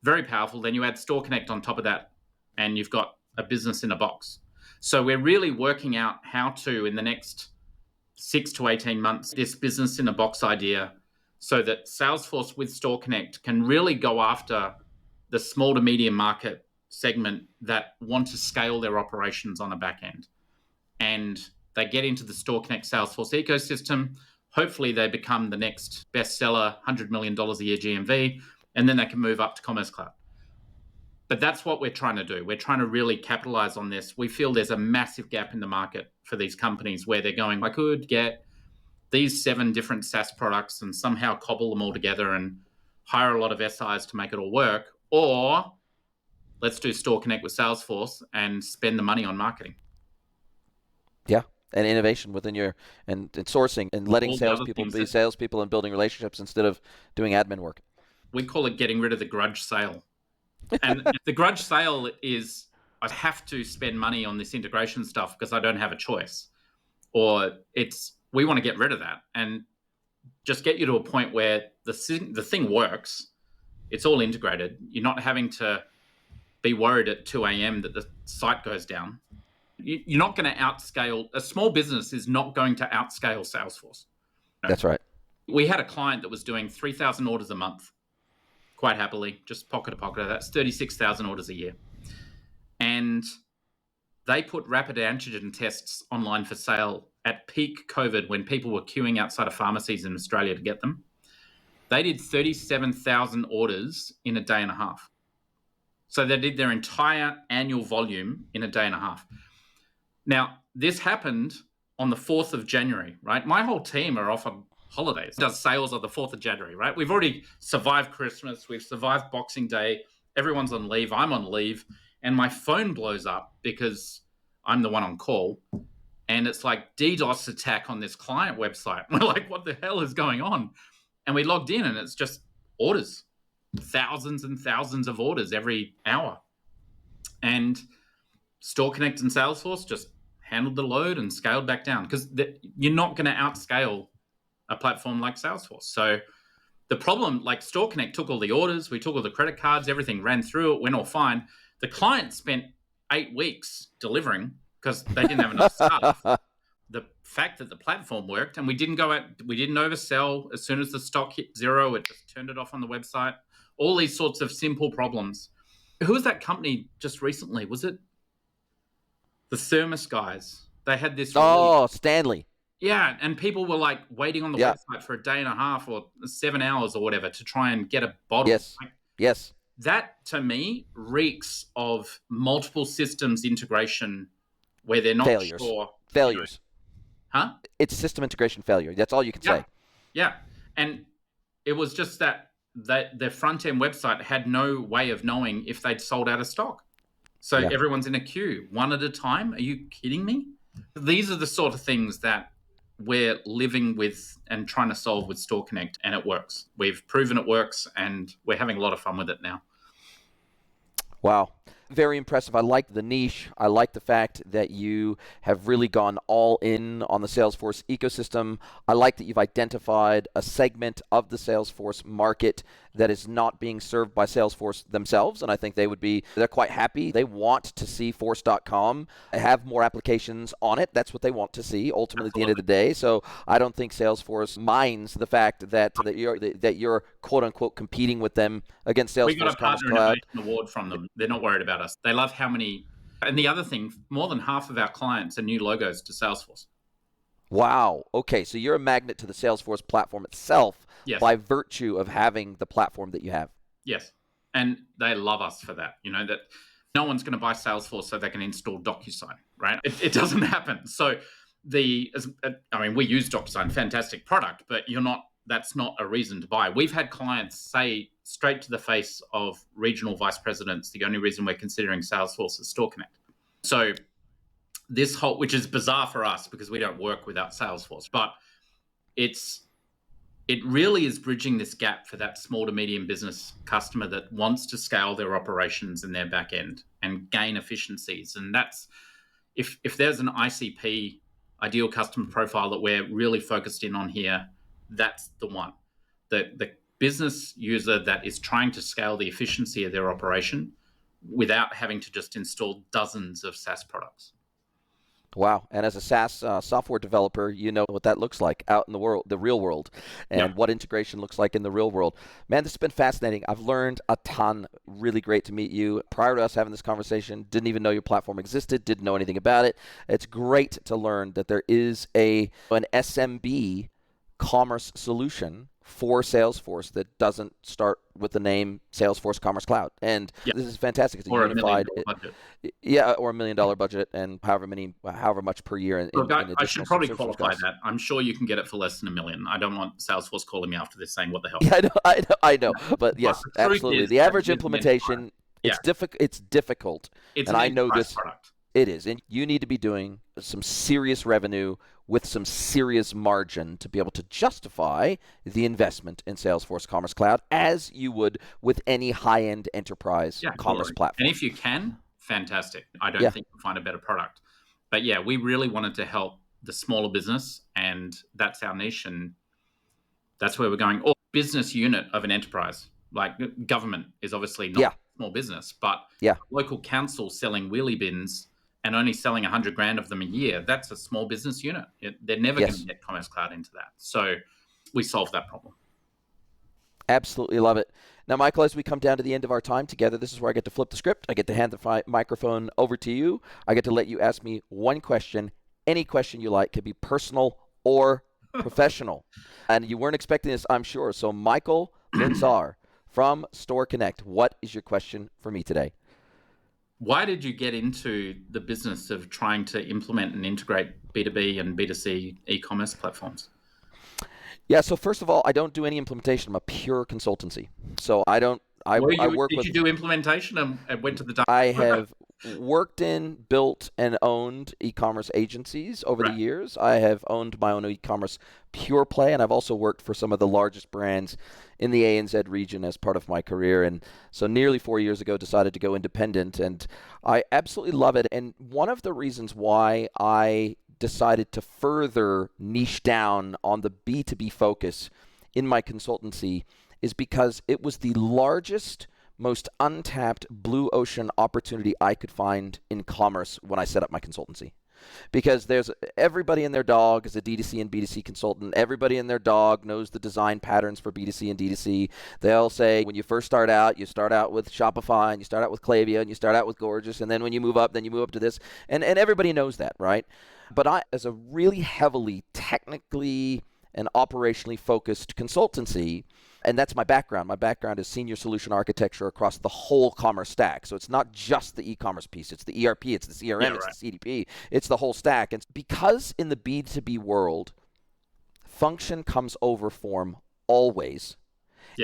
very powerful. Then you add StoreConnect on top of that and you've got a business in a box. So we're really working out how to, in the next 6 to 18 months, this business in a box idea so that Salesforce with StoreConnect can really go after the small to medium market segment that want to scale their operations on a back end. And they get into the StoreConnect Salesforce ecosystem. Hopefully they become the next bestseller, $100 million a year GMV, and then they can move up to Commerce Cloud. But that's what we're trying to do. We're trying to really capitalize on this. We feel there's a massive gap in the market for these companies where they're going, I could get these 7 different SaaS products and somehow cobble them all together and hire a lot of SIs to make it all work. Or let's do StoreConnect with Salesforce and spend the money on marketing. Yeah. And innovation within your and sourcing and letting All the salespeople be salespeople and building relationships instead of doing admin work. We call it getting rid of the grudge sale. And the grudge sale is, I have to spend money on this integration stuff because I don't have a choice. Or we want to get rid of that and just get you to a point where the thing works. It's all integrated. You're not having to be worried at 2 a.m. that the site goes down. You're not going to outscale. A small business is not going to outscale Salesforce. No. That's right. We had a client that was doing 3,000 orders a month, quite happily, just pocket to pocket. That's 36,000 orders a year. And they put rapid antigen tests online for sale at peak COVID when people were queuing outside of pharmacies in Australia to get them. They did 37,000 orders in a day and a half. So they did their entire annual volume in a day and a half. Now, this happened on the 4th of January, right? My whole team are off on holidays. Does sales on the 4th of January, right? We've already survived Christmas. We've survived Boxing Day. Everyone's on leave. I'm on leave. And my phone blows up because I'm the one on call. And it's like DDoS attack on this client website. We're like, what the hell is going on? And we logged in and it's just orders. Thousands and thousands of orders every hour. And StoreConnect and Salesforce just handled the load and scaled back down because you're not going to outscale a platform like Salesforce. So the problem, like StoreConnect took all the orders, we took all the credit cards, everything ran through it, went all fine. The client spent 8 weeks delivering because they didn't have enough staff. The fact that the platform worked and we didn't oversell. As soon as the stock hit 0, it just turned it off on the website. All these sorts of simple problems. Who was that company just recently? Was it the Thermos guys? They had this. Stanley. Yeah, and people were like waiting on the website for a day and a half or 7 hours or whatever to try and get a bottle. Yes. Yes. That to me reeks of multiple systems integration where they're not sure. Failures. Huh? It's system integration failure. That's all you can say. Yeah. And it was just that their front-end website had no way of knowing if they'd sold out of stock. So everyone's in a queue, one at a time. Are you kidding me? These are the sort of things that we're living with and trying to solve with StoreConnect, and it works. We've proven it works, and we're having a lot of fun with it now. Wow. Very impressive. I like the niche. I like the fact that you have really gone all in on the Salesforce ecosystem. I like that you've identified a segment of the Salesforce market that is not being served by Salesforce themselves, and I think they're quite happy. They want to see Force.com have more applications on it. That's what they want to see ultimately at the end of the day. So I don't think Salesforce minds the fact that you're quote unquote competing with them against Salesforce. We got a partner innovation award from them. They're not worried about us. They love how many. And the other thing, more than half of our clients are new logos to Salesforce. Wow. Okay, so you're a magnet to the Salesforce platform itself by virtue of having the platform that you have. Yes, and they love us for that. You know, that no one's going to buy Salesforce so they can install DocuSign, right? It doesn't happen. So we use DocuSign, fantastic product, but that's not a reason to buy. We've had clients say straight to the face of regional vice presidents, the only reason we're considering Salesforce is StoreConnect. So this which is bizarre for us because we don't work without Salesforce, but it really is bridging this gap for that small to medium business customer that wants to scale their operations in their back end and gain efficiencies. And that's if there's an ICP, ideal customer profile, that we're really focused in on here, that's the one. The business user that is trying to scale the efficiency of their operation without having to just install dozens of SaaS products. Wow. And as a SaaS software developer, you know what that looks like out in the world, the real world, and what integration looks like in the real world. Man, this has been fascinating. I've learned a ton. Really great to meet you. Prior to us having this conversation, didn't even know your platform existed, didn't know anything about it. It's great to learn that there is an SMB commerce solution for Salesforce that doesn't start with the name Salesforce Commerce Cloud. And this is fantastic. It's a or unified $1 million budget. Yeah, or $1 million budget, and however much per year in Look, I should additional probably subscription qualify costs. that. I'm sure you can get it for less than $1 million. I don't want Salesforce calling me after this saying, what the hell? Yeah, I know. But yes, the truth absolutely. is The that average it is an implementation, it's difficult. It's and an I know enterprise this. product. It is, and you need to be doing some serious revenue with some serious margin to be able to justify the investment in Salesforce Commerce Cloud, as you would with any high-end enterprise commerce platform. And if you can, fantastic. I don't think you'll find a better product. But yeah, we really wanted to help the smaller business, and that's our niche, and that's where we're going. Or business unit of an enterprise. Like government is obviously not small business, but local council selling wheelie bins and only selling 100 grand of them a year, that's a small business unit. They're never going to get Commerce Cloud into that. So we solved that problem. Absolutely love it. Now, Michael, as we come down to the end of our time together, this is where I get to flip the script. I get to hand the microphone over to you. I get to let you ask me one question, any question you like. Could be personal or professional. And you weren't expecting this, I'm sure. So Mikel Lindsaar from StoreConnect, what is your question for me today? Why did you get into the business of trying to implement and integrate B2B and B2C e-commerce platforms? Yeah, so first of all, I don't do any implementation. I'm a pure consultancy. So I don't. Did you do implementation and went to the? I have worked in, built, and owned e-commerce agencies over the years. I have owned my own e-commerce pure play, and I've also worked for some of the largest brands in the ANZ region as part of my career. And so nearly 4 years ago, decided to go independent, and I absolutely love it. And one of the reasons why I decided to further niche down on the B2B focus in my consultancy is because it was the largest, most untapped blue ocean opportunity I could find in commerce when I set up my consultancy. Because there's everybody and their dog is a D2C and B2C consultant. Everybody and their dog knows the design patterns for B2C and D2C. They'll say when you first start out, you start out with Shopify and you start out with Klaviyo and you start out with Gorgeous, and then when you move up, then you move up to this. And everybody knows that, right? But I, as a really heavily technically and operationally focused consultancy, and that's my background. My background is senior solution architecture across the whole commerce stack. So it's not just the e-commerce piece. It's the ERP, it's the CRM, it's the CDP, it's the whole stack. And because in the B2B world, function comes over form always.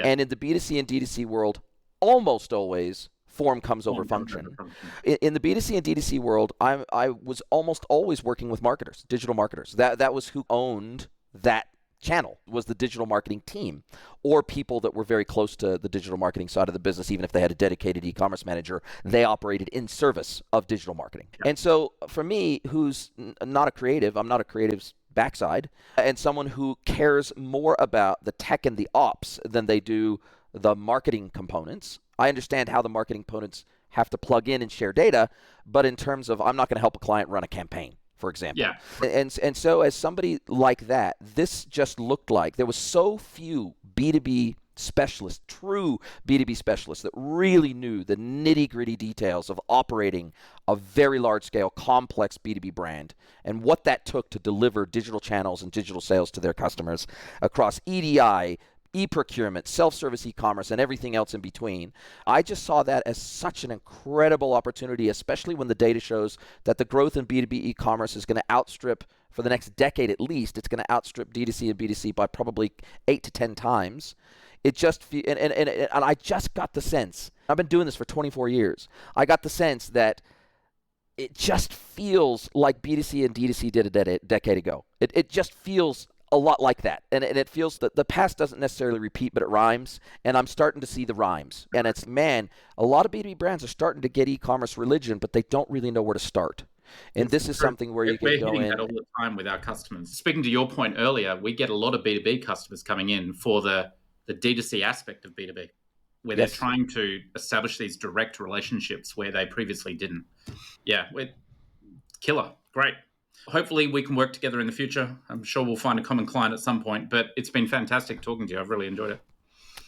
And in the B2C and D2C world, almost always, form comes over function. In the B2C and D2C world, I was almost always working with marketers, digital marketers. That was who owned that channel, was the digital marketing team, or people that were very close to the digital marketing side of the business. Even if they had a dedicated e-commerce manager, they operated in service of digital marketing. And so for me, who's not a creative, I'm not a creative's backside, and someone who cares more about the tech and the ops than they do the marketing components. I understand how the marketing components have to plug in and share data, but in terms of, I'm not going to help a client run a campaign, for example. And so as somebody like that, this just looked like there was so few B2B specialists, true B2B specialists that really knew the nitty-gritty details of operating a very large-scale, complex B2B brand and what that took to deliver digital channels and digital sales to their customers across EDI, e-procurement, self-service e-commerce, and everything else in between. I just saw that as such an incredible opportunity, especially when the data shows that the growth in B2B e-commerce is going to outstrip, for the next decade at least, it's going to outstrip D2C and B2C by probably 8 to 10 times. It just, and I just got the sense, I've been doing this for 24 years, I got the sense that it just feels like B2C and D2C did a decade ago. It just feels a lot like that. And it feels that the past doesn't necessarily repeat, but it rhymes. And I'm starting to see the rhymes. And it's, man, a lot of B2B brands are starting to get e-commerce religion, but they don't really know where to start. And this is something where you can go We're hitting in. that all the time with our customers. Speaking to your point earlier, we get a lot of B2B customers coming in for the D2C aspect of B2B, where they're trying to establish these direct relationships where they previously didn't. Yeah, we're killer. Great. Hopefully we can work together in the future. I'm sure we'll find a common client at some point, but it's been fantastic talking to you. I've really enjoyed it.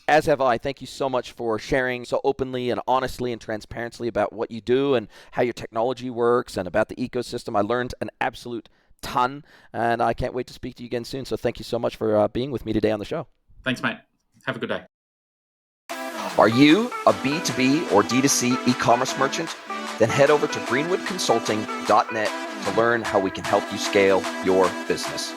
As have I. Thank you so much for sharing so openly and honestly and transparently about what you do and how your technology works and about the ecosystem. I learned an absolute ton, and I can't wait to speak to you again soon. So thank you so much for being with me today on the show. Thanks, mate. Have a good day. Are you a B2B or D2C e-commerce merchant? Then head over to greenwoodconsulting.net to learn how we can help you scale your business.